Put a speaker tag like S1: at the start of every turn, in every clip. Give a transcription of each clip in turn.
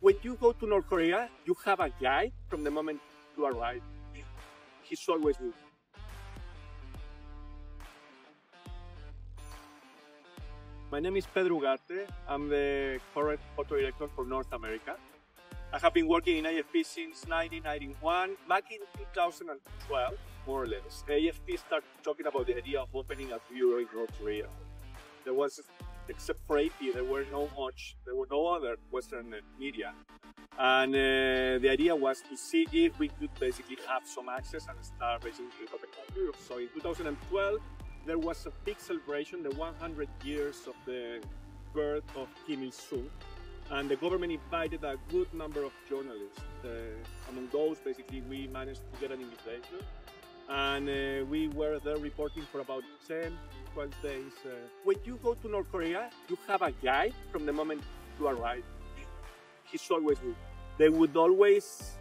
S1: When you go to North Korea, you have a guide from the moment you arrive. He's always with you. My name is Pedro Ugarte. I'm the current photo director for North America. I have been working in AFP since 1991. Back in 2012, more or less, AFP started talking about the idea of opening a bureau in North Korea. There was, except for AP, there were no other Western media. And the idea was to see if we could basically have some access and start basically opening a bureau. So in 2012, there was a big celebration, the 100 years of the birth of Kim Il-sung. And the government invited a good number of journalists. Among those, basically, we managed to get an invitation. And we were there reporting for about 10, 12 days. When you go to North Korea, you have a guide from the moment you arrive. He's always with you. They would always,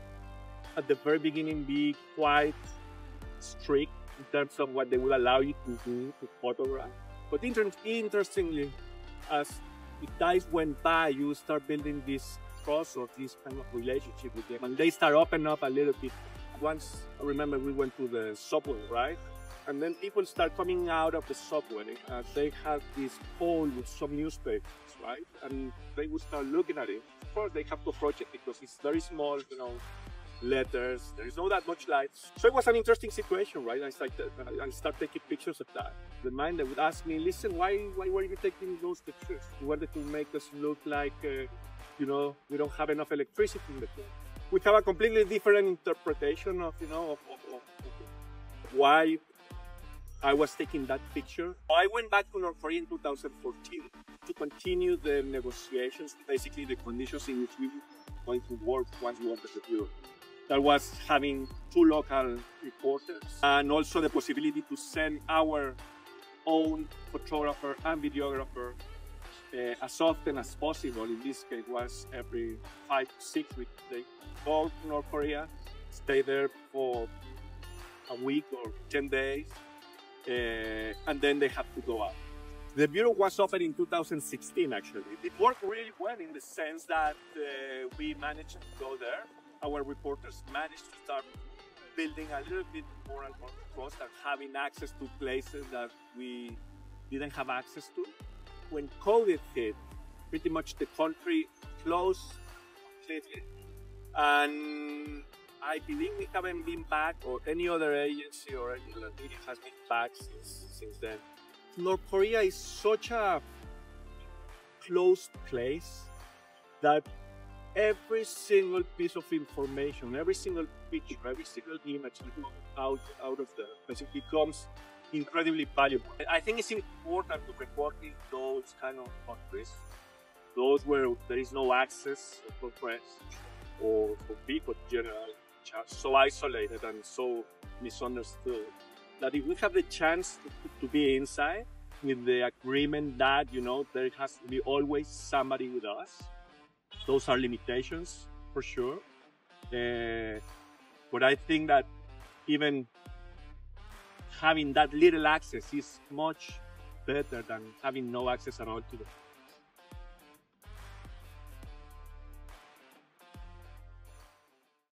S1: at the very beginning, be quite strict in terms of what they would allow you to do, to photograph. But interestingly, as the days went by, you start building this trust or this kind of relationship with them. And they start opening up a little bit. Once, I remember we went to the subway, right? And then people start coming out of the subway. They have this pole with some newspapers, right? And they would start looking at it. Of course, they have to approach it because it's very small, letters. There is not that much light. So it was an interesting situation, right? I started taking pictures of that. The man that would ask me, listen, why were you taking those pictures? You wanted to make us look like, we don't have enough electricity in the place. We have a completely different interpretation of why I was taking that picture. I went back to North Korea in 2014 to continue the negotiations, basically the conditions in which we were going to work once we opened the bureau. That was having 2 local reporters and also the possibility to send our own photographer and videographer as often as possible. In this case, was every 5 to 6 weeks. They go to North Korea, stay there for a week or 10 days, and then they have to go out. The bureau was opened in 2016, actually. It worked really well in the sense that we managed to go there. Our reporters managed to start building a little bit more and more trust and having access to places that we didn't have access to. When COVID hit, pretty much the country closed completely. And I believe we haven't been back, or any other agency or any other media has been back since then. North Korea is such a closed place that every single piece of information, every single picture, every single image out of there basically becomes incredibly valuable. I think it's important to report in those kind of countries, those where there is no access for press or for people in general, which are so isolated and so misunderstood, that if we have the chance to be inside with the agreement that, there has to be always somebody with us. Those are limitations, for sure. But I think that even having that little access is much better than having no access at all to the